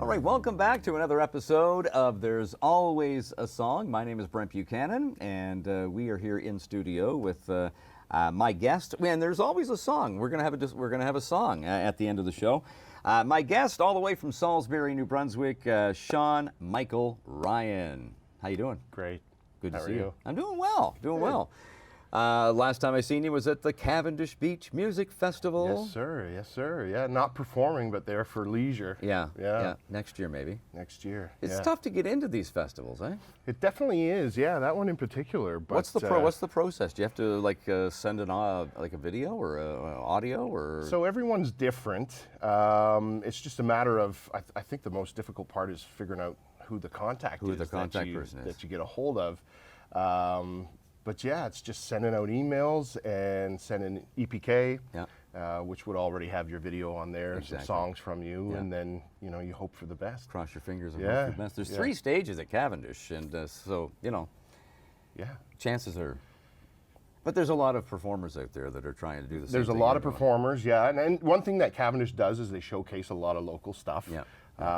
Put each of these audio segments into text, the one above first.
All right, welcome back to another episode of There's Always a Song. My name is Brent Buchanan, and we are here in studio with my guest. And there's always a song. We're gonna have a song at the end of the show. My guest, all the way from Salisbury, New Brunswick, Sean Michael Ryan. How you doing? Great. Good to How see are you. you? I'm doing well. Doing well. Last time I seen you was at the Cavendish Beach Music Festival. Yes, sir. Yes, sir. Yeah, not performing, but there for leisure. Yeah. Next year, maybe. Next year. It's yeah. tough to get into these festivals, eh? It definitely is. Yeah, that one in particular. But What's the process? Do you have to send a video or audio or? So everyone's different. It's just a matter of I think the most difficult part is figuring out who the contact person is that you get a hold of. But yeah, it's just sending out emails and sending EPK, which would already have your video on there, some songs from you, and then you hope for the best. Cross your fingers and hope for the best. There's 3 stages at Cavendish, and so chances are. But there's a lot of performers out there that are trying to do the same thing. There's a lot of performers, and one thing that Cavendish does is they showcase a lot of local stuff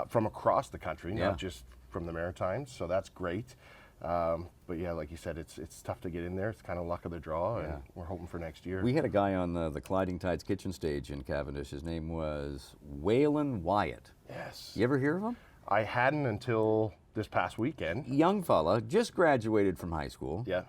from across the country, not just from the Maritimes. So that's great. But yeah, like you said, it's tough to get in there. It's kind of luck of the draw, and we're hoping for next year. We had a guy on the Colliding Tides kitchen stage in Cavendish. His name was Waylon Wyatt. Yes. You ever hear of him? I hadn't until this past weekend. Young fella, just graduated from high school. Yeah.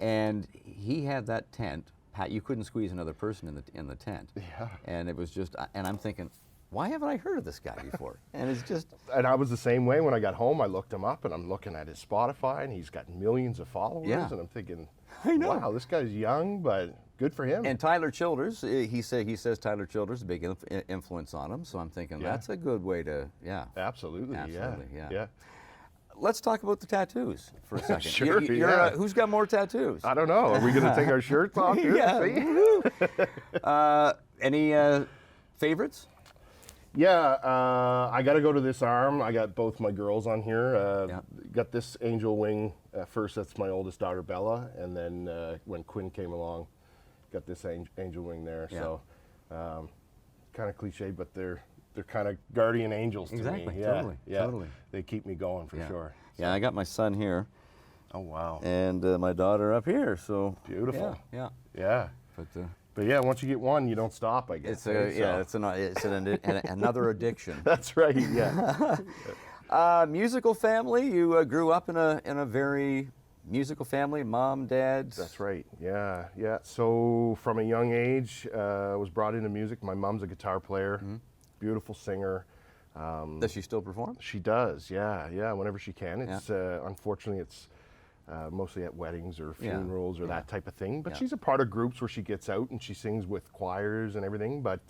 And he had that tent. You couldn't squeeze another person in the tent. Yeah. And it was just, and I'm thinking, why haven't I heard of this guy before? And it's just... And I was the same way when I got home. I looked him up, and I'm looking at his Spotify, and he's got millions of followers. Yeah. And I'm thinking, I know. Wow, this guy's young, but good for him. And Tyler Childers, he says Tyler Childers is a big influence on him. So I'm thinking that's a good way to, Absolutely, yeah. Let's talk about the tattoos for a second. Sure, who's got more tattoos? I don't know. Are we going to take our shirts off here? Any favorites? Yeah, I got to go to this arm. I got both my girls on here. Got this angel wing first. That's my oldest daughter, Bella. And then when Quinn came along, got this angel wing there. Yeah. So kind of cliche, but they're kind of guardian angels to me. Totally. They keep me going for sure. So. Yeah, I got my son here. Oh, wow. And my daughter up here. So beautiful. Yeah. But yeah, once you get one, you don't stop, I guess. It's another addiction. That's right, yeah. Musical family, you grew up in a very musical family, mom, dad? That's right, yeah. So from a young age, I was brought into music. My mom's a guitar player, beautiful singer. Does she still perform? She does, yeah, whenever she can. It's unfortunately, it's mostly at weddings or funerals or that type of thing. But she's a part of groups where she gets out and she sings with choirs and everything. But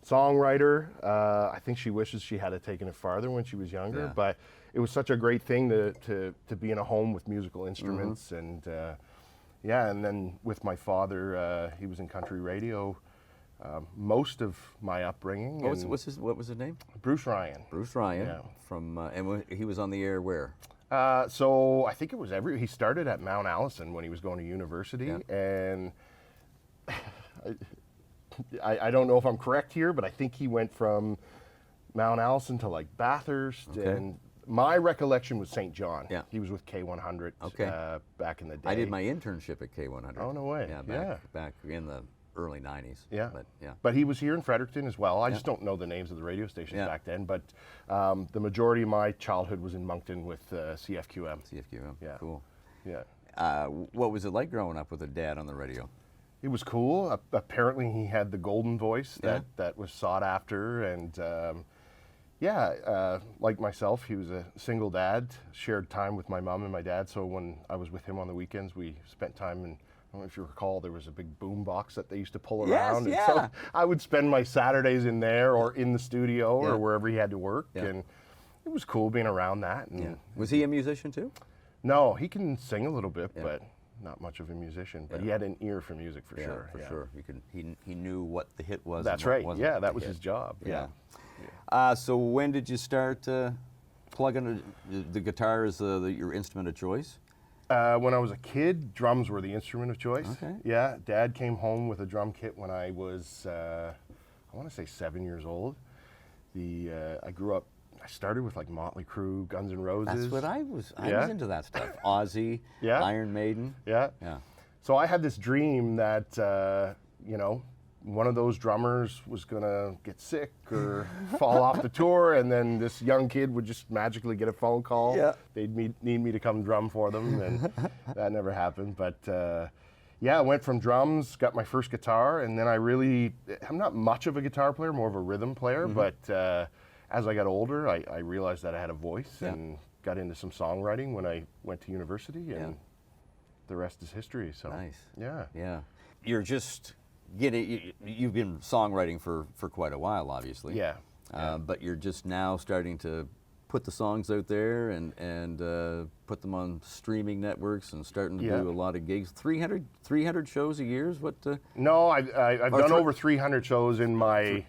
songwriter, I think she wishes she had taken it farther when she was younger. Yeah. But it was such a great thing to be in a home with musical instruments. And and then with my father, he was in country radio most of my upbringing. What was his name? Bruce Ryan. Bruce Ryan. Yeah. From and he was on the air where? So I think it was he started at Mount Allison when he was going to university, and I don't know if I'm correct here, but I think he went from Mount Allison to like Bathurst, and my recollection was St. John. Yeah. He was with K100 back in the day. I did my internship at K100. Oh, no way. Back in the early 90s. But he was here in Fredericton as well. I just don't know the names of the radio stations back then, but the majority of my childhood was in Moncton with CFQM. CFQM, cool. Yeah. What was it like growing up with a dad on the radio? It was cool. Apparently he had the golden voice that was sought after, and like myself, he was a single dad, shared time with my mom and my dad, so when I was with him on the weekends, we spent time in, I don't know if you recall, there was a big boom box that they used to pull around. Yes, and so I would spend my Saturdays in there or in the studio or wherever he had to work. And it was cool being around that. And Was he a musician too? No, he can sing a little bit, but not much of a musician. But he had an ear for music for sure. For sure. He knew what the hit was. That's right. Yeah, that was his job. So when did you start plugging the guitar as your instrument of choice? When I was a kid, drums were the instrument of choice. Okay. Yeah, Dad came home with a drum kit when I was, I want to say 7 years old. I grew up I started with like Motley Crue, Guns N' Roses. That's what I was Yeah. into that stuff. Ozzy, Yeah. Iron Maiden. Yeah. Yeah. So I had this dream that, one of those drummers was going to get sick or fall off the tour, and then this young kid would just magically get a phone call. Yeah. They'd need me to come drum for them, and that never happened. But I went from drums, got my first guitar, and then I'm not much of a guitar player, more of a rhythm player, but as I got older, I realized that I had a voice and got into some songwriting when I went to university, and the rest is history. So Nice. Yeah. Yeah. You're just you've been songwriting for quite a while, obviously. Yeah. But you're just now starting to put the songs out there and put them on streaming networks and starting to do a lot of gigs. 300 shows a year is what? No, I've done over 300 shows in my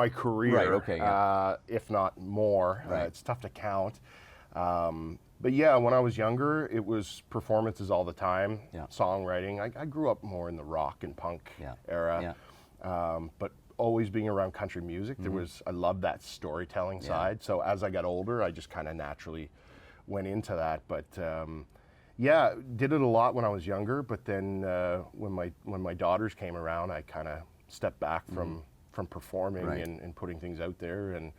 career. Right, okay, yeah. If not more. Right. It's tough to count. But yeah, when I was younger, it was performances all the time, songwriting. I grew up more in the rock and punk era, but always being around country music, I loved that storytelling side. So as I got older, I just kind of naturally went into that. But did it a lot when I was younger. But then when my daughters came around, I kind of stepped back from performing and putting things out there. And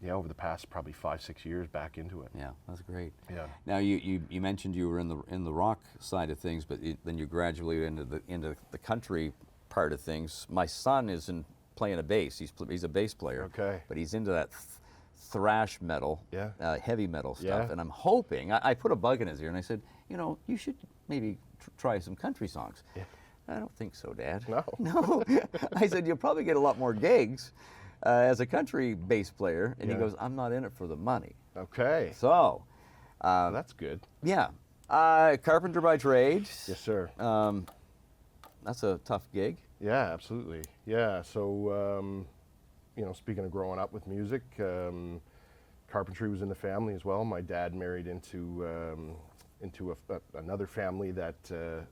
over the past probably 5-6 years, back into it. Yeah, that's great. Yeah. Now you mentioned you were in the rock side of things, but then you gradually into the country part of things. My son is playing a bass. He's a bass player. Okay. But he's into that thrash metal, heavy metal stuff. Yeah. And I'm hoping I put a bug in his ear and I said, you should maybe try some country songs. Yeah. I don't think so, Dad. No. No. I said, you'll probably get a lot more gigs as a country bass player. And he goes, I'm not in it for the money. Okay. So. That's good. Yeah. Carpenter by trade. Yes, sir. That's a tough gig. Yeah, absolutely. Yeah. So, speaking of growing up with music, carpentry was in the family as well. My dad married into another family that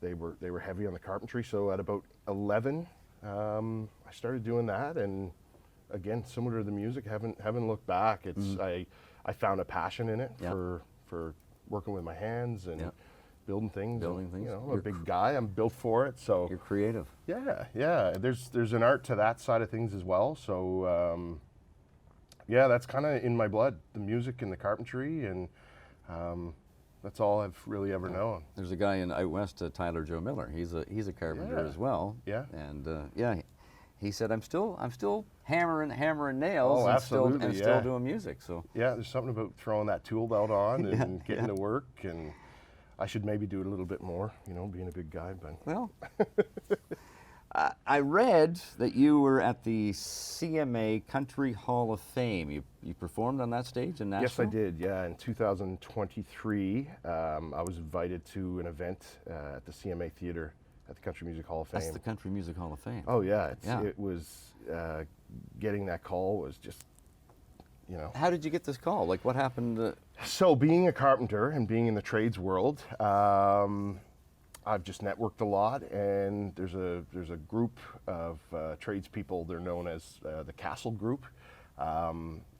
they were heavy on the carpentry. So at about 11, I started doing that, and again, similar to the music, haven't looked back. It's I found a passion in it for working with my hands and building things. I'm a big guy. I'm built for it. So You're creative. Yeah. There's an art to that side of things as well. So that's kind of in my blood, the music and the carpentry, and that's all I've really ever known. There's a guy out west, Tyler Joe Miller. He's a carpenter as well. Yeah. And he said, I'm still hammering nails Oh, and absolutely, still doing music. So yeah, there's something about throwing that tool belt on and getting to work, and I should maybe do it a little bit more, being a big guy. But well, I read that you were at the CMA Country Hall of Fame. You performed on that stage in Nashville? Yes, I did. Yeah, in 2023, I was invited to an event at the CMA Theater at the Country Music Hall of Fame. That's the Country Music Hall of Fame. Oh yeah, it was getting that call was just, How did you get this call? Like, what happened? So being a carpenter and being in the trades world, I've just networked a lot, and there's a group of tradespeople. They're known as the Castle Group.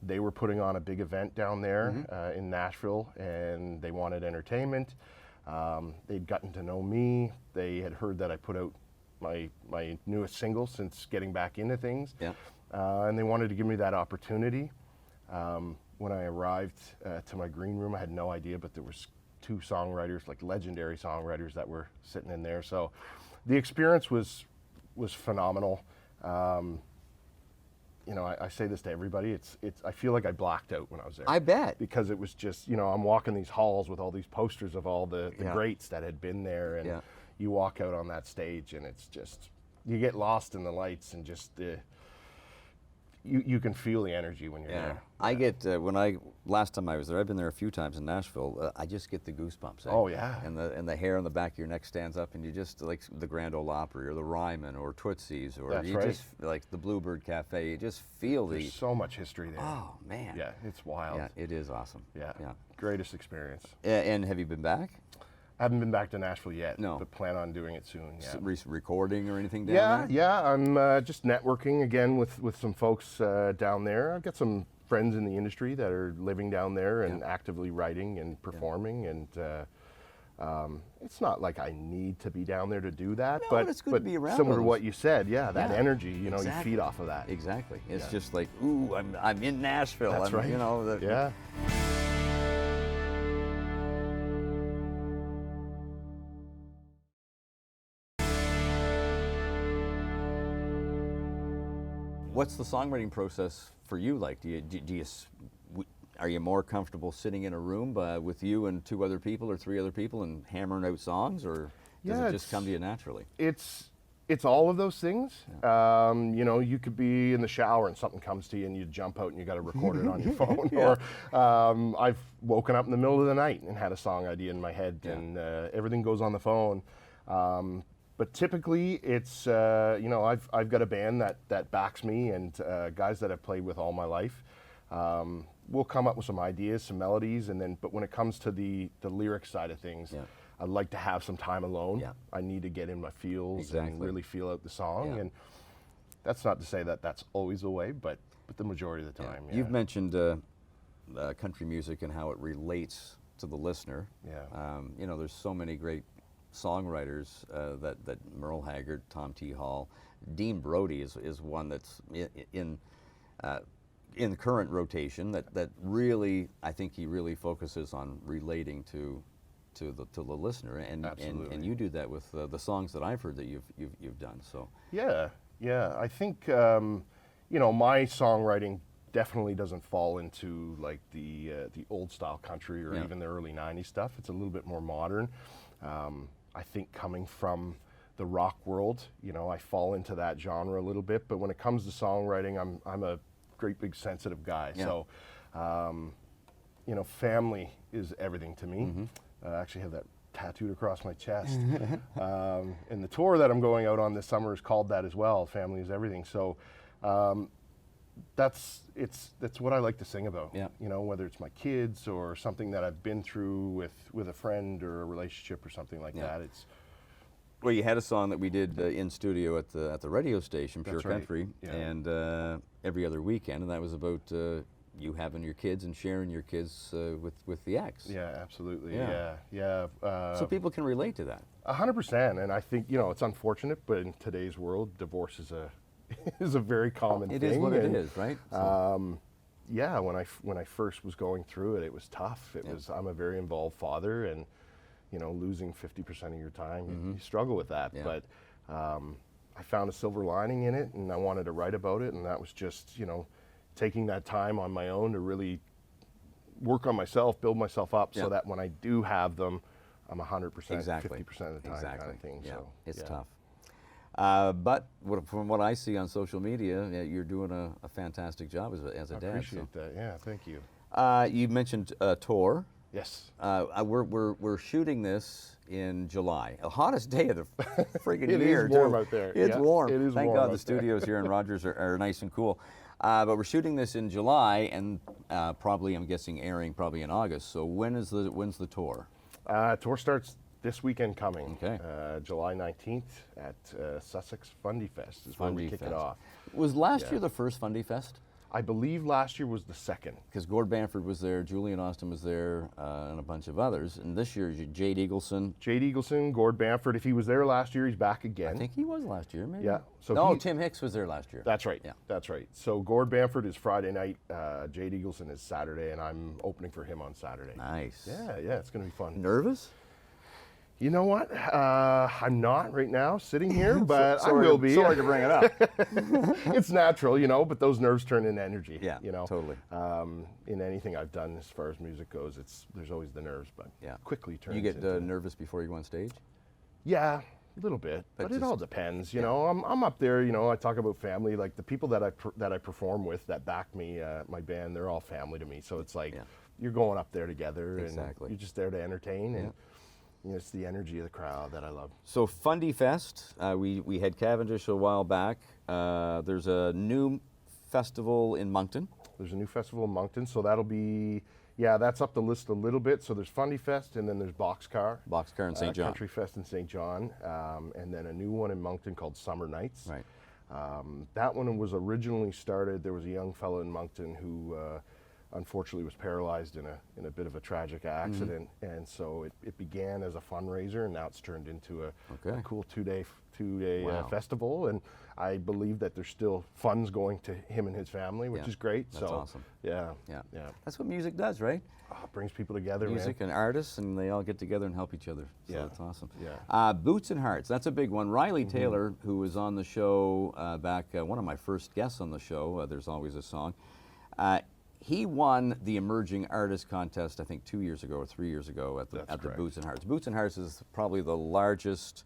They were putting on a big event down there in Nashville, and they wanted entertainment. They'd gotten to know me. They had heard that I put out my newest single since getting back into things, and they wanted to give me that opportunity. When I arrived to my green room, I had no idea, but there was 2 songwriters, like legendary songwriters, that were sitting in there. So the experience was phenomenal. I say this to everybody. I feel like I blacked out when I was there. I bet. Because it was just, I'm walking these halls with all these posters of all the greats that had been there, and you walk out on that stage, and it's just, you get lost in the lights, and just you can feel the energy when you're there. I get last time I was there, I've been there a few times in Nashville. I just get the goosebumps. Oh yeah. And the hair on the back of your neck stands up, and you just like the Grand Ole Opry or the Ryman or Tootsie's or just like the Bluebird Cafe. You just feel There's so much history there. Oh man. Yeah, it's wild. Yeah, it is awesome. Yeah. Greatest experience. And have you been back? I haven't been back to Nashville yet. No. But plan on doing it soon. Yeah. Recording or anything down there? Yeah. I'm just networking again with some folks down there. I've got some friends in the industry that are living down there and actively writing and performing, and it's not like I need to be down there to do that, No, but it's good to be around similar to those. what you said, that energy, you Exactly. feed off of that. Exactly. It's just like, ooh, I'm in Nashville. That's right. Yeah. What's the songwriting process for you like? Are you more comfortable sitting in a room with you and 2 other people or 3 other people and hammering out songs, or does it just come to you naturally? It's all of those things. You could be in the shower and something comes to you and you jump out and you got to record it on your phone. Or I've woken up in the middle of the night and had a song idea in my head, and everything goes on the phone. But typically, it's I've got a band that backs me, and guys that I've played with all my life. We'll come up with some ideas, some melodies, but when it comes to the lyric side of things, I'd like to have some time alone. Yeah. I need to get in my feels Exactly. and really feel out the song. Yeah. And that's not to say that that's always the way, but the majority of the time. Yeah. You've mentioned country music and how it relates to the listener. Yeah. There's so many great songwriters that Merle Haggard, Tom T. Hall, Dean Brody is one that's in the current rotation that really, I think he really focuses on relating to the listener, and you do that with the songs that I've heard that you've done. So yeah, I think my songwriting definitely doesn't fall into like the old style country or even the early '90s stuff. It's a little bit more modern. I think coming from the rock world, I fall into that genre a little bit. But when it comes to songwriting, I'm a great big sensitive guy. Yeah. So family is everything to me. I actually have that tattooed across my chest. And the tour that I'm going out on this summer is called that as well. Family is everything. So that's what I like to sing about. Yeah. Whether it's my kids or something that I've been through with a friend or a relationship or something like that. Well, you had a song that we did in studio at the radio station, Pure That's right. Country, Yeah. and every other weekend, and that was about you having your kids and sharing your kids with the ex. Yeah, absolutely. Yeah. Yeah. So people can relate to that. 100%. And I think it's unfortunate, but in today's world, divorce is a is a very common thing. It is what it and, is, right? Yeah, when I first was going through it, it was tough. I'm a very involved father, and losing 50% of your time, you struggle with that. Yeah. But I found a silver lining in it, and I wanted to write about it, and that was just taking that time on my own to really work on myself, build myself up, so that when I do have them, I'm 100%, 50% of the time kind of thing. Yeah. So It's tough. But from what I see on social media, you're doing a fantastic job as a dad. I appreciate that. Yeah, thank you. You mentioned tour. Yes. We're shooting this in July, the hottest day of the friggin' It year. is warm too. out there. It's Yeah, warm. it is Thank warm God out the studios here in Rogers are nice and cool. But we're shooting this in July, and probably, I'm guessing, airing probably in August. So when's the tour? Tour starts this weekend coming. Okay. July 19th at Sussex Fundy Fest is when we kick it off. Was last year the first Fundy Fest? I believe last year was the second. Because Gord Bamford was there, Julian Austin was there, and a bunch of others. And this year, Jade Eagleson. Jade Eagleson, Gord Bamford. If he was there last year, he's back again. I think he was last year, maybe. Yeah. So no, Tim Hicks was there last year. That's right. Yeah. That's right. So Gord Bamford is Friday night. Jade Eagleson is Saturday, and I'm opening for him on Saturday. Nice. Yeah, it's going to be fun. Nervous? You know what? I'm not right now sitting here, but I will be. Sorry to bring it up. It's natural, but those nerves turn into energy. Yeah, totally. In anything I've done as far as music goes, there's always the nerves, but quickly turns. You get into nervous before you go on stage? Yeah, a little bit, but it all depends. I'm up there. I talk about family. Like the people that I perform with that back me, my band, they're all family to me. So it's like you're going up there together, and you're just there to entertain and. It's the energy of the crowd that I love. So Fundy Fest, we had Cavendish a while back. There's a new festival in Moncton. There's a new festival in Moncton, so that'll be Yeah, that's up the list a little bit. So there's Fundy Fest, and then there's Boxcar. Boxcar in St. John. Country Fest in St. John, and then a new one in Moncton called Summer Nights. Right. That one was originally started, there was a young fellow in Moncton who unfortunately was paralyzed in a bit of a tragic accident, and so it began as a fundraiser, and now it's turned into a cool two-day festival, and I believe that there's still funds going to him and his family, which is great. That's awesome. Yeah. That's what music does, right? It brings people together, Music man. and artists, and they all get together and help each other. So that's awesome. Yeah. Boots and Hearts, that's a big one. Riley Taylor, who was on the show back, one of my first guests on the show, There's Always a Song, he won the Emerging Artist Contest, I think 2 years ago or 3 years ago at the Boots and Hearts. Boots and Hearts is probably the largest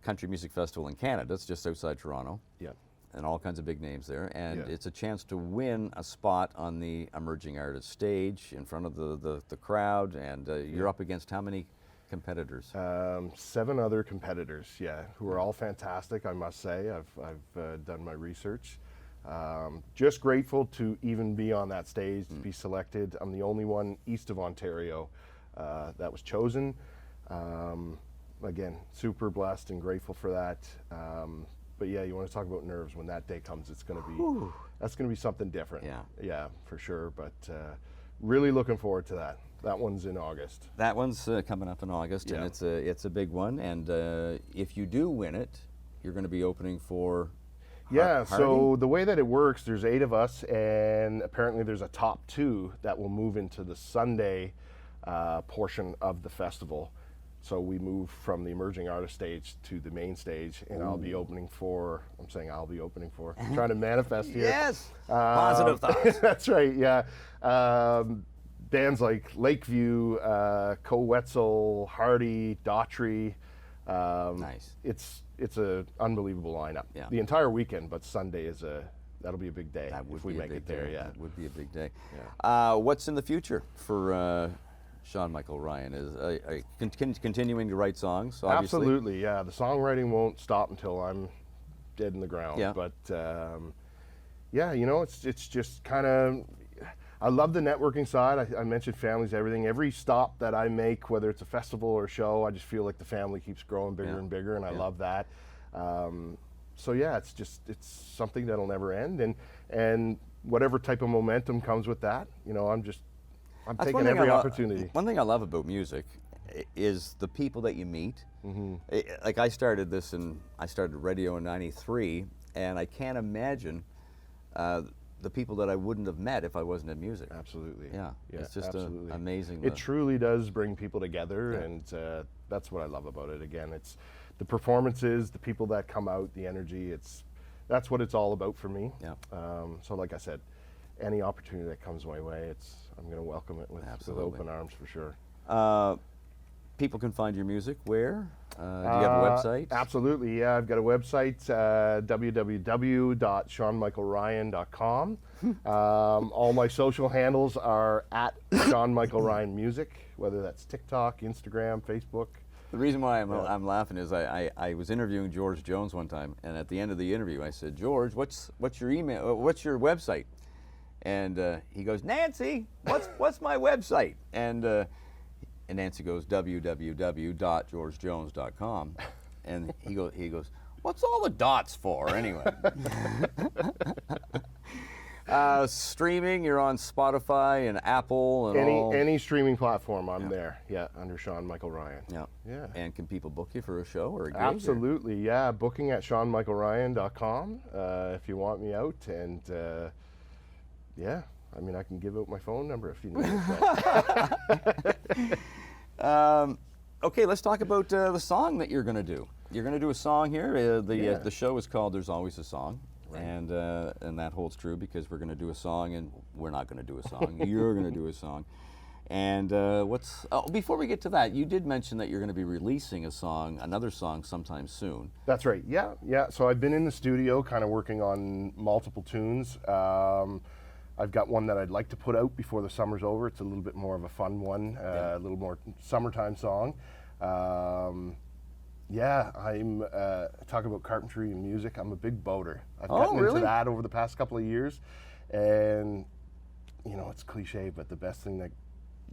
country music festival in Canada. It's just outside Toronto. Yeah. And all kinds of big names there. And it's a chance to win a spot on the Emerging Artist stage in front of the crowd. And you're up against how many competitors? 7 other competitors, who are all fantastic, I must say. I've done my research. Just grateful to even be on that stage, to be selected. I'm the only one east of Ontario that was chosen. Again, super blessed and grateful for that. But yeah, you want to talk about nerves when that day comes. It's going to be that's going to be something different. Yeah, for sure. But really looking forward to that. That one's in August. That one's coming up in August, and it's a big one. And if you do win it, you're going to be opening for. So the way that it works, there's 8 of us, and apparently there's a top 2 that will move into the Sunday portion of the festival. So we move from the Emerging Artist stage to the main stage, and I'll be opening for, I'm trying to manifest here. Yes, positive thoughts. That's right, yeah. Bands like Lakeview, Co-Wetzel, Hardy, Daughtry. Nice. It's an unbelievable lineup. The entire weekend, but Sunday that'll be a big day if we make it there. That would be a big day. What's in the future for Sean Michael Ryan? Is continuing to write songs? Obviously. Absolutely, yeah. The songwriting won't stop until I'm dead in the ground. But it's just kind of. I love the networking side. I mentioned families, everything. Every stop that I make, whether it's a festival or a show, I just feel like the family keeps growing bigger and bigger, and I love that. It's something that'll never end, and whatever type of momentum comes with that, I'm taking every opportunity. One thing I love about music is the people that you meet. Like I started radio in '93, and I can't imagine the people that I wouldn't have met if I wasn't in music. Absolutely. Yeah, it's just amazing. It truly does bring people together, and that's what I love about it. Again, it's the performances, the people that come out, the energy. That's what it's all about for me. So like I said, any opportunity that comes my way, I'm going to welcome it with open arms for sure. People can find your music where? Do you have a website? Absolutely, yeah. I've got a website, www.seanmichaelryan.com. All my social handles are at Sean Michael Ryan Music, whether that's TikTok, Instagram, Facebook. The reason why I'm laughing is I was interviewing George Jones one time, and at the end of the interview I said, George, what's your email? What's your website? And he goes, Nancy, what's my website? And Nancy goes, www.georgejones.com. And he goes, what's all the dots for anyway? Streaming, you're on Spotify and Apple and any streaming platform. I'm there. Yeah, under Sean Michael Ryan. Yeah. And can people book you for a show or a gig? Absolutely. Yeah, booking at seanmichaelryan.com if you want me out, and I mean, I can give out my phone number if you need it. Okay, let's talk about the song that you're going to do. You're going to do a song here. The show is called There's Always a Song. Right. And that holds true because we're going to do a song, and we're not going to do a song. You're going to do a song. And before we get to that, you did mention that you're going to be releasing another song sometime soon. That's right. Yeah. So I've been in the studio kind of working on multiple tunes. I've got one that I'd like to put out before the summer's over. It's a little bit more of a fun one, a little more summertime song. I'm talking about carpentry and music. I'm a big boater. I've gotten into that over the past couple of years, and it's cliche, but the best thing that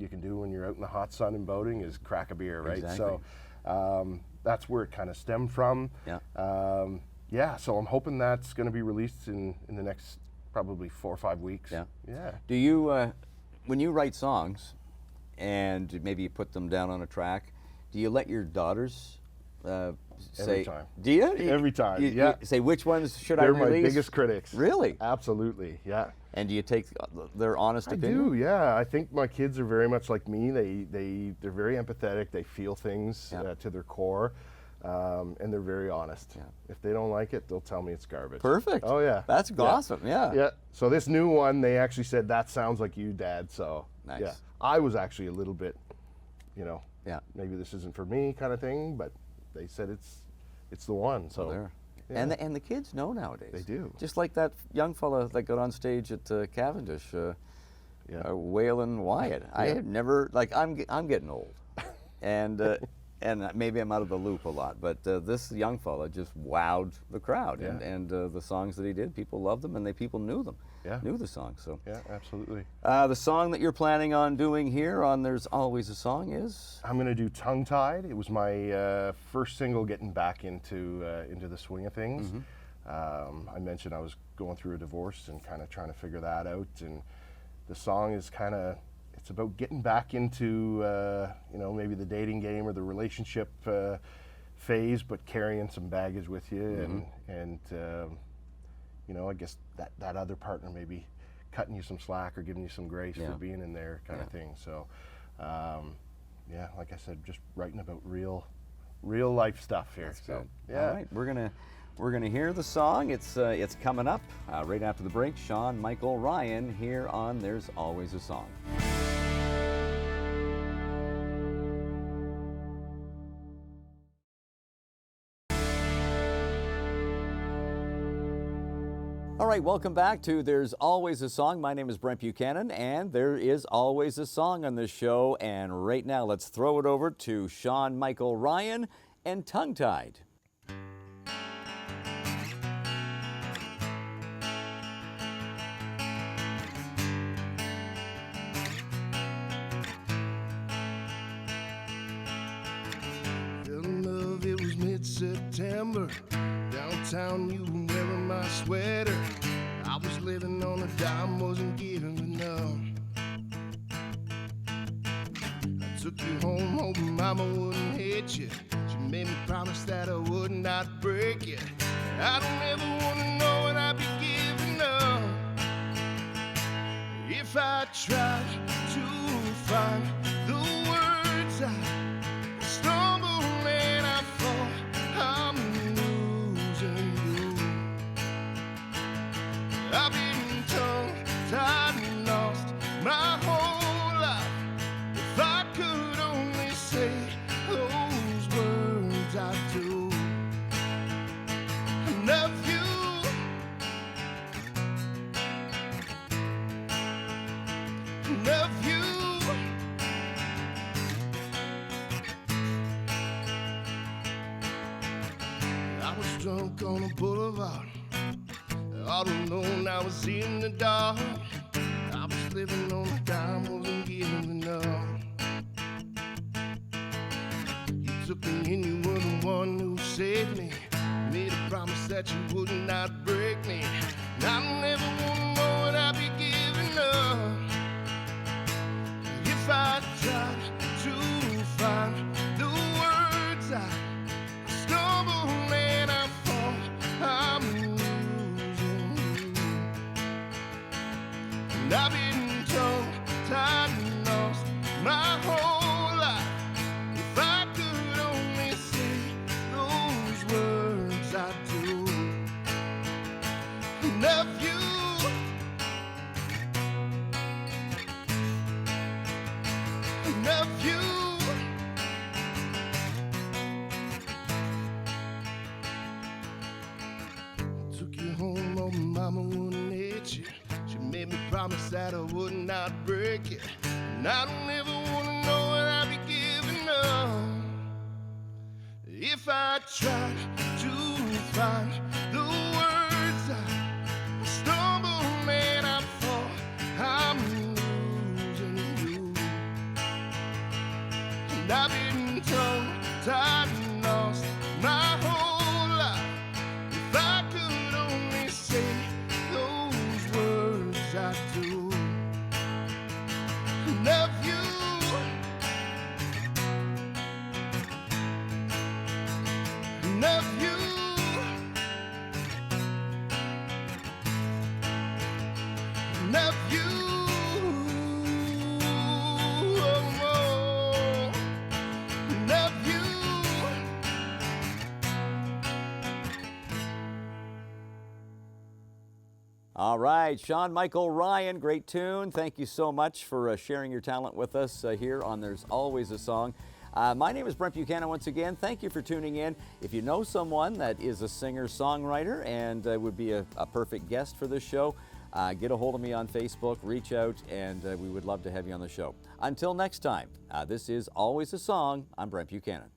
you can do when you're out in the hot sun and boating is crack a beer, right? Exactly. So that's where it kind of stemmed from. Yeah. So I'm hoping that's going to be released in the next probably 4 or 5 weeks. Yeah. Do you, when you write songs, and maybe you put them down on a track, do you let your daughters say? Every time. Do you? Every time. You Yeah. say which ones should I They're release? my biggest critics. Really? Absolutely. Yeah. And do you take their honest I opinion? do, yeah. I think my kids are very much like me. They're very empathetic. They feel things to their core, and they're very honest. Yeah. If they don't like it, they'll tell me it's garbage. Perfect. Oh yeah. That's awesome. Yeah. Yeah. So this new one, they actually said that sounds like you, Dad. So Nice. yeah, I was actually a little bit, Yeah. maybe this isn't for me kind of thing, but they said it's the one. So. There. Yeah. And the kids know nowadays. They do. Just like that young fella that got on stage at Cavendish, Waylon Wyatt. I had never, like, I'm getting old, and maybe I'm out of the loop a lot, but this young fella just wowed the crowd, and the songs that he did, people loved them, and people knew them, knew the songs. So Yeah, absolutely. the song that you're planning on doing here on There's Always a Song is? I'm gonna do Tongue Tied. It was my first single getting back into the swing of things. I mentioned I was going through a divorce and kind of trying to figure that out, and the song is it's about getting back into maybe the dating game or the relationship phase, but carrying some baggage with you, and I guess that other partner maybe cutting you some slack or giving you some grace for being in there kind of thing. So like I said, just writing about real life stuff here. That's so good. All right, we're gonna hear the song. It's coming up right after the break. Sean Michael Ryan here on There's Always a Song. All right, welcome back to There's Always a Song. My name is Brent Buchanan, and there is always a song on this show. And right now, let's throw it over to Sean Michael Ryan and Tongue Tied. Fell in love, it was mid-September. Downtown, you were wearing my sweater. I was living on a dime, wasn't giving enough. I took you home, hoping mama wouldn't hit you. She made me promise that I would not break you. I don't ever want to know what I'd be giving up. If I tried to find the words, I stumble and I fall. I'm losing you. I've been tongue-tied and lost my whole life. If I could only say those words I do. I love you. I love you. I was drunk on a boulevard. All alone, I was in the dark. I was living on a dime, wasn't giving enough. You took me in, you were the one who saved me. Made a promise that you would not break me. And I never wanna know what I'd be giving up. If I tried to find the words, I stumble and I fall. I'm losing you. And I've been tongue-tied and lost my whole life. If I could only say those words I do. I love you. I love you. I took you home, oh mama wouldn't hit you. She made me promise that I would not break you. And I don't ever wanna know what I'd be giving up. If I tried to find the words, I stumble and I fall. I'm losing you. And I've been tongue-tied and lost my whole life. If I could only say those words I do. Love you. Love you. Love you. Oh, oh. Love you. All right, Sean Michael Ryan, great tune. Thank you so much for sharing your talent with us here on There's Always a Song. My name is Brent Buchanan once again. Thank you for tuning in. If you know someone that is a singer-songwriter and would be a perfect guest for this show, get a hold of me on Facebook, reach out, and we would love to have you on the show. Until next time, this is Always a Song. I'm Brent Buchanan.